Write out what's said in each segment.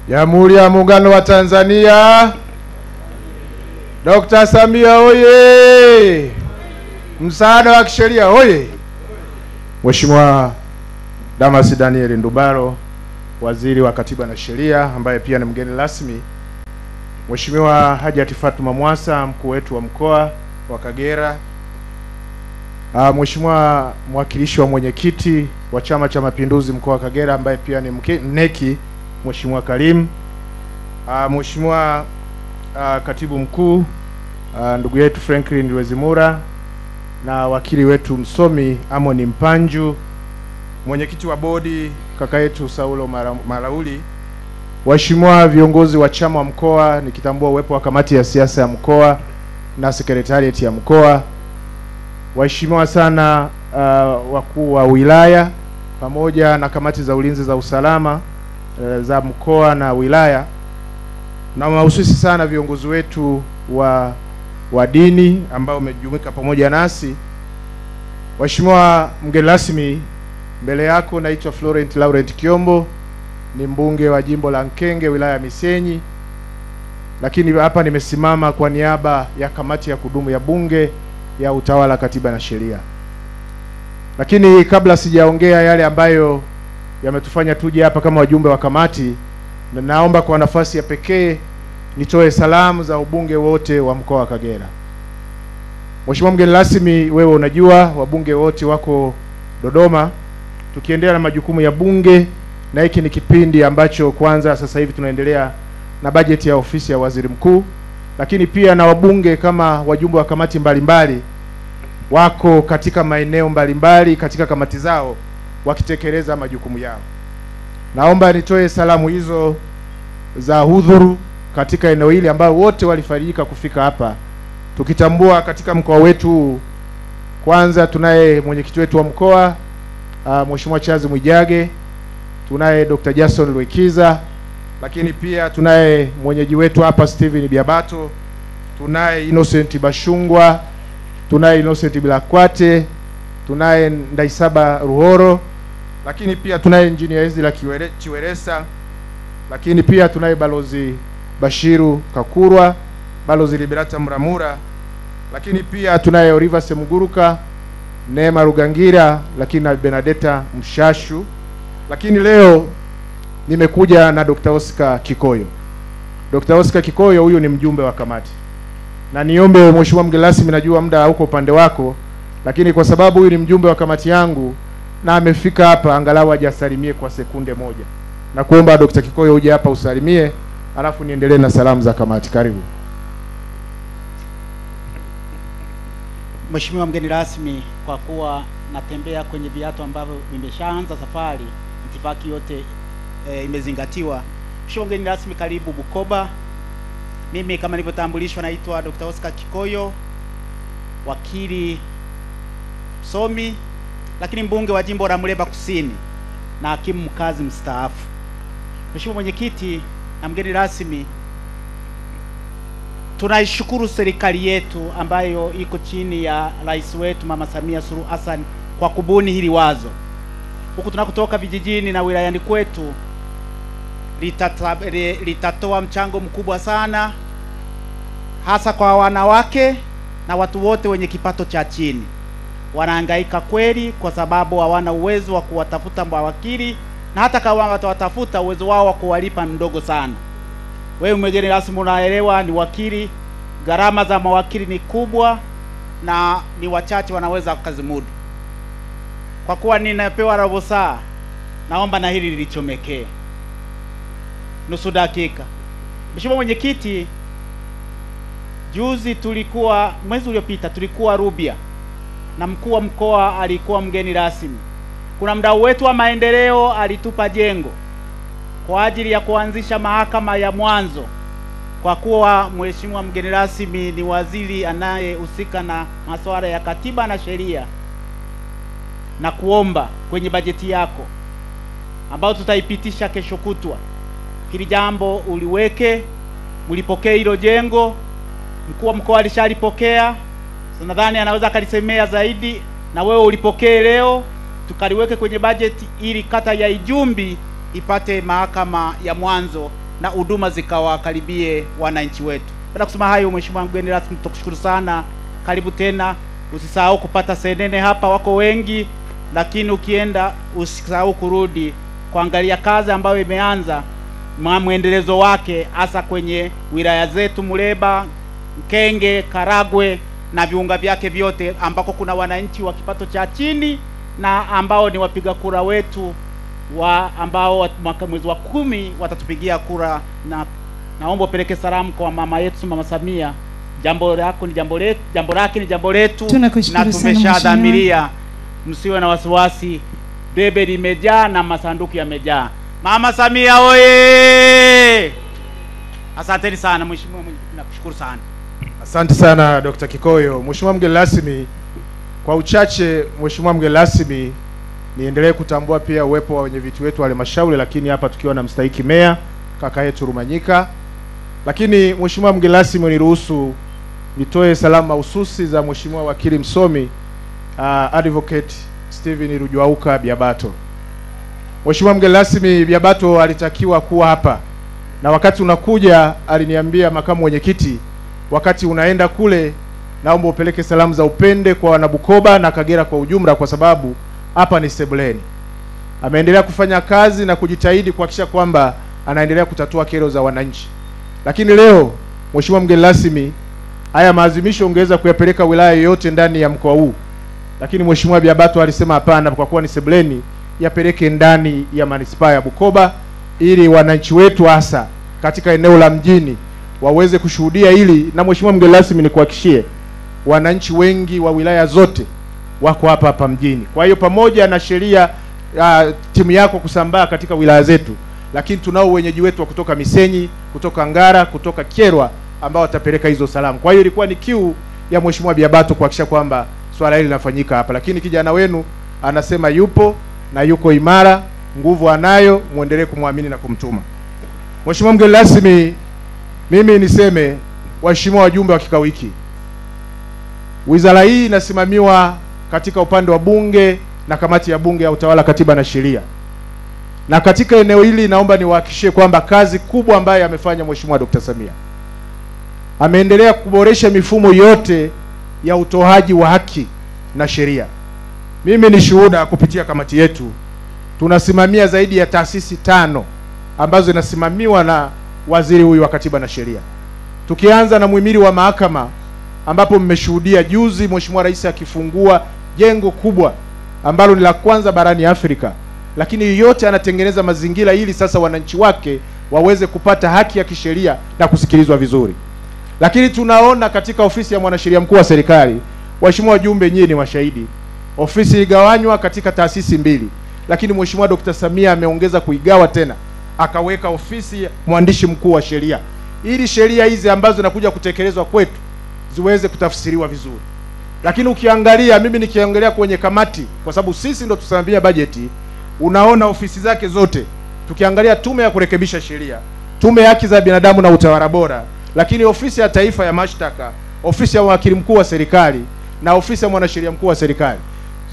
Jamhuri ya Muungano wa Tanzania. Dr. Samia oye! Msaada wa kisheria oye! Mheshimiwa Damas Daniel Ndumbaro, Waziri wa Katiba na Sheria, ambaye pia ni mgeni rasmi. Mheshimiwa Hajati Fatuma Mwasa, mkuu wetu wa mkoa wa Kagera. Mheshimiwa mwakilishi wa mwenyekiti wa Chama cha Mapinduzi mkoa wa Kagera, ambaye pia ni mneki, Mheshimiwa Karim. Mheshimiwa katibu mkuu ndugu yetu Franklin Lwezimura, na wakili wetu msomi Amoni Mpanju, mwenyekiti wa bodi kaka yetu Saulo Malauli, waheshimiwa viongozi wa chama wa mkoa, nikitambua uwepo wa kamati ya siasa ya mkoa na sekretarieti ya mkoa, waheshimiwa sana wakuu wa wilaya pamoja na kamati za ulinzi za usalama za mkoa na wilaya, na mahususi sana viongozi wetu wa dini ambao umejumuika pamoja nasi. Waheshimiwa mgeni rasmi, mbele yako naitwa Florent Laurent Kiombo, ni mbunge wa jimbo la Nkenge, wilaya ya Misenyi, lakini hapa nimesimama kwa niaba ya kamati ya kudumu ya bunge ya utawala, katiba na sheria. Lakini kabla sijaongea yale ambayo yametufanya tuje hapa kama wajumbe wa kamati, na naomba kwa nafasi ya pekee nitoe salamu za ubunge wote wa mkoa wa Kagera. Mheshimiwa mgeni rasmi, wewe unajua wabunge wote wako Dodoma tukiendelea na majukumu ya bunge, na hiki ni kipindi ambacho kwanza sasa hivi tunaendelea na bajeti ya ofisi ya waziri mkuu, lakini pia na wabunge kama wajumbe wa kamati mbalimbali wako katika maeneo mbalimbali katika kamati zao wakitekeleza majukumu yao. Naomba nitoe salamu hizo za hudhuru katika eneo hili ambao wote walifarijika kufika hapa, tukitambua katika mkoa wetu kwanza tunaye mwenyekiti wetu wa mkoa Mheshimiwa Chazi Mwijage, tunaye Dr. Jason Lwekiza, lakini pia tunaye mwenyeji wetu hapa Steven Biabato, tunaye Innocent Bashungwa, tunaye Innocent Bilakwate, tunaye Ndaisaba Ruhoro, lakini pia tunaye engineer Ezra Chiweresa, lakini pia tunaye Balozi Bashiru Kakurwa, Balozi Liberata Mramura, lakini pia tunaye Oliver Semuguruka, Neema Rugangira, lakini na Benedetta Mshashu. Lakini leo nimekuja na Dr. Oscar Kikoyo. Dr. Oscar Kikoyo huyu ni mjumbe wa kamati. Na niombe mheshimiwa mgeni rasmi, najua muda huko upande wako, lakini kwa sababu huyu ni mjumbe wa kamati yangu na amefika hapa, angalau ajasalimie kwa sekunde moja. Na kuomba Dr. Kikoyo uje hapa usalimie, alafu niendelee na salamu za kamati. Karibu. Mheshimiwa mgeni rasmi, kwa kuwa natembea kwenye viatu ambavyo vimeshaanza safari, itifaki yote imezingatiwa. Mheshimiwa mgeni rasmi, karibu Bukoba. Mimi kama nilivyotambulishwa naitwa Dr. Oscar Kikoyo, wakili msomi, lakini mbunge wa jimbo la Muleba Kusini na hakimu mkazi mstaafu. Mheshimiwa mwenyekiti na mgeni rasmi, tunaishukuru serikali yetu ambayo iko chini ya rais wetu Mama Samia Suluhu Hassan kwa kubuni hili wazo. Huku tunakotoka vijijini na wilayani kwetu litatoa mchango mkubwa sana, hasa kwa wanawake na watu wote wenye kipato cha chini. Wanahangaika kweli kwa sababu hawana uwezo wa kuwatafuta mawakili, na hata kama watawatafuta uwezo wao wa kuwalipa mdogo sana. Wewe mgeni rasmi unaelewa ni wakili, gharama za mawakili ni kubwa na ni wachache wanaweza kuzimudu. Kwa kuwa ninapewa robo saa, naomba na hili lilichomekee nusu dakika. Mheshimiwa mwenyekiti, mwezi uliopita tulikuwa Rubia na mkuu wa mkoa alikuwa mgeni rasmi. Kuna mdau wetu wa maendeleo alitupa jengo kwa ajili ya kuanzisha mahakama ya mwanzo, kwa kuwa mheshimiwa mgeni rasmi ni waziri anayehusika na masuala ya katiba na sheria, na kuomba kwenye bajeti yako ambayo tutaipitisha kesho kutwa, hili jambo uliweke, mlipokee hilo jengo. Mkuu wa mkoa alishalipokea, nadhani anaweza akalisemea zaidi, na wewe ulipokee leo, tukaliweke kwenye bajeti ili kata ya Ijumbi ipate mahakama ya mwanzo na huduma zikawakaribie wananchi wetu. Baada kusema hayo, Mheshimiwa mgeni rasmi, tukushukuru sana. Karibu tena. Usisahau kupata senene hapa, wako wengi, lakini ukienda usisahau kurudi kuangalia kazi ambayo imeanza mwendelezo wake, hasa kwenye wilaya zetu Muleba, Mkenge, Karagwe na viunga vyake vyote, ambako kuna wananchi wa kipato cha chini na ambao ni wapiga kura wetu ambao mwezi wa 10 watatupigia kura. Na naomba upeleke salamu kwa mama yetu Mama Samia. Jambo lako ni jambo letu, jambo lake ni jambo letu, na tumeshadhamiria. Msiwe na wasiwasi, debe limejaa na masanduku yamejaa. Mama Samia oye! Asanteni sana Mheshimiwa, nakushukuru sana. Asante sana Dr. Kikoyo. Mheshimiwa mgeni rasmi, kwa uchache Mheshimiwa mgeni rasmi, niendelee kutambua pia uwepo wa wenyeviti wetu wa halmashauri, lakini hapa tukiwa na mstahiki meya kaka yetu Rumanyika. Lakini Mheshimiwa mgeni rasmi, niruhusu nitoe salamu mahususi za Mheshimiwa wakili msomi Advocate Steven Rujwauka Biabato. Mheshimiwa mgeni rasmi, Biabato alitakiwa kuwa hapa, na wakati unakuja aliniambia makamu mwenyekiti, wakati unaenda kule naomba upeleke salamu za upende kwa wanabukoba na Kagera kwa ujumla, kwa sababu hapa ni sebuleni. Ameendelea kufanya kazi na kujitahidi kuhakikisha kwamba anaendelea kutatua kero za wananchi. Lakini leo Mheshimiwa mgeni rasmi, haya maadhimisho ungeweza kuyapeleka wilaya yoyote ndani ya mkoa huu, lakini Mheshimiwa Biabato alisema hapana, kwa kuwa ni sebuleni yapeleke ndani ya manispaa ya Bukoba, ili wananchi wetu hasa katika eneo la mjini waweze kushuhudia hili. Na Mheshimiwa mgeni rasmi, nikuhakikishie wananchi wengi wa wilaya zote wako hapa mjini. Kwa hiyo pamoja na sheria timu yako kusambaa katika wilaya zetu, lakini tunao wenyeji wetu wa kutoka Misenyi, kutoka Ngara, kutoka Kyerwa ambao watapeleka hizo salamu. Kwa hiyo ilikuwa ni kiu ya Mheshimiwa Biabato kuhakikisha kwamba swala hili linafanyika hapa, lakini kijana wenu anasema yupo na yuko imara, nguvu anayo, muendelee kumwamini na kumtuma. Mheshimiwa mgeni rasmi, mimi niseme waheshimiwa wajumbe wa kikao hiki, wizara hii inasimamiwa katika upande wa bunge na kamati ya bunge ya utawala, katiba na sheria. Na katika eneo hili naomba niwahakikishie kwamba kazi kubwa ambayo amefanya Mheshimiwa Dr. Samia, ameendelea kuboresha mifumo yote ya utoaji wa haki na sheria. Mimi ni shuhuda kupitia kamati yetu, tunasimamia zaidi ya taasisi 5 ambazo zinasimamiwa na waziri huyu wa katiba na sheria. Tukianza na muhimili wa mahakama, ambapo mmeshuhudia juzi Mheshimiwa Rais akifungua jengo kubwa ambalo ni la kwanza barani Afrika, lakini yote anatengeneza mazingira ili sasa wananchi wake waweze kupata haki ya kisheria na kusikilizwa vizuri. Lakini tunaona katika ofisi ya mwanasheria mkuu wa serikali, waheshimiwa wajumbe, nyinyi ni mashahidi, ofisi iligawanywa katika taasisi 2, lakini Mheshimiwa Dr. Samia ameongeza kuigawa tena, akaweka ofisi mwandishi mkuu wa sheria, ili sheria hizi ambazo zinakuja kutekelezwa kwetu ziweze kutafsiriwa vizuri. Lakini ukiangalia, mimi nikiangalia kwenye kamati, kwa sababu sisi ndo tusimamia bajeti, unaona ofisi zake zote, tukiangalia tume ya kurekebisha sheria, tume ya haki za binadamu na utawala bora, lakini ofisi ya taifa ya mashtaka, ofisi ya wakili mkuu wa serikali na ofisi ya mwanasheria mkuu wa serikali,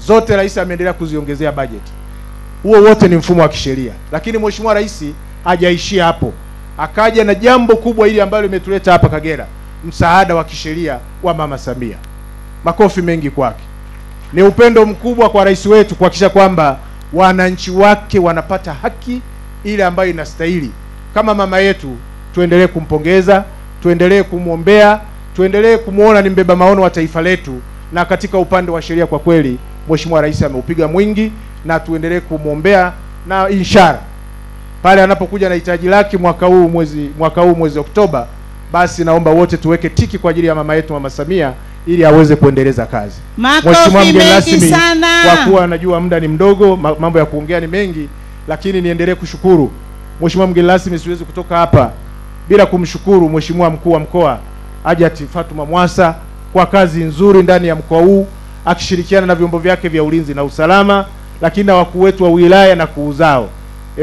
zote rais ameendelea kuziongezea bajeti. Huo wote ni mfumo wa kisheria. Lakini Mheshimiwa Rais hajaishia hapo, akaja na jambo kubwa hili ambalo limetuleta hapa Kagera, msaada wa kisheria wa Mama Samia. Makofi mengi kwake. Ni upendo mkubwa kwa rais wetu kuhakikisha kwamba wananchi wake wanapata haki ile ambayo inastahili. Kama mama yetu, tuendelee kumpongeza, tuendelee kumwombea, tuendelee kumuona ni mbeba maono wa taifa letu. Na katika upande wa sheria, kwa kweli Mheshimiwa Rais ameupiga mwingi, na tuendelee kumwombea, na inshallah pale anapokuja na hitaji lake mwaka huu mwezi Oktoba, basi naomba wote tuweke tiki kwa ajili ya mama yetu Mama Samia ili aweze kuendeleza kazi. Mheshimiwa mgeni rasmi, kwa kuwa najua muda ni mdogo, mambo ya kuongea ni mengi, lakini niendelee kushukuru. Mheshimiwa mgeni rasmi, siwezi kutoka hapa bila kumshukuru Mheshimiwa mkuu wa mkoa Hajati Fatuma Mwasa kwa kazi nzuri ndani ya mkoa huu, akishirikiana na vyombo vyake vya ulinzi na usalama, lakini na wakuu wetu wa wilaya na kuuzao.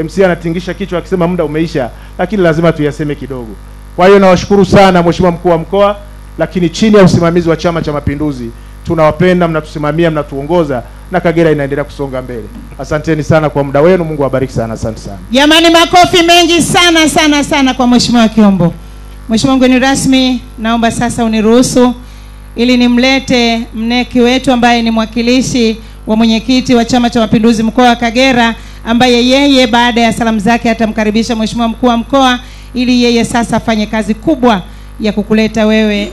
MC anatingisha kichwa akisema muda umeisha, lakini lazima tuyaseme kidogo. Kwa hiyo nawashukuru sana Mheshimiwa mkuu wa mkoa, lakini chini ya usimamizi wa Chama cha Mapinduzi tunawapenda, mnatusimamia, mnatuongoza, na Kagera inaendelea kusonga mbele. Asanteni sana kwa muda wenu, Mungu awabariki sana. Asante sana. Jamani, makofi mengi sana sana sana kwa Mheshimiwa Kiombo. Mheshimiwa mgeni rasmi, naomba sasa uniruhusu ili nimlete mneki wetu ambaye ni mwakilishi wa mwenyekiti wa Chama cha Mapinduzi mkoa wa Kagera, ambaye yeye baada ya salamu zake atamkaribisha Mheshimiwa mkuu wa mkoa ili yeye sasa afanye kazi kubwa ya kukuleta wewe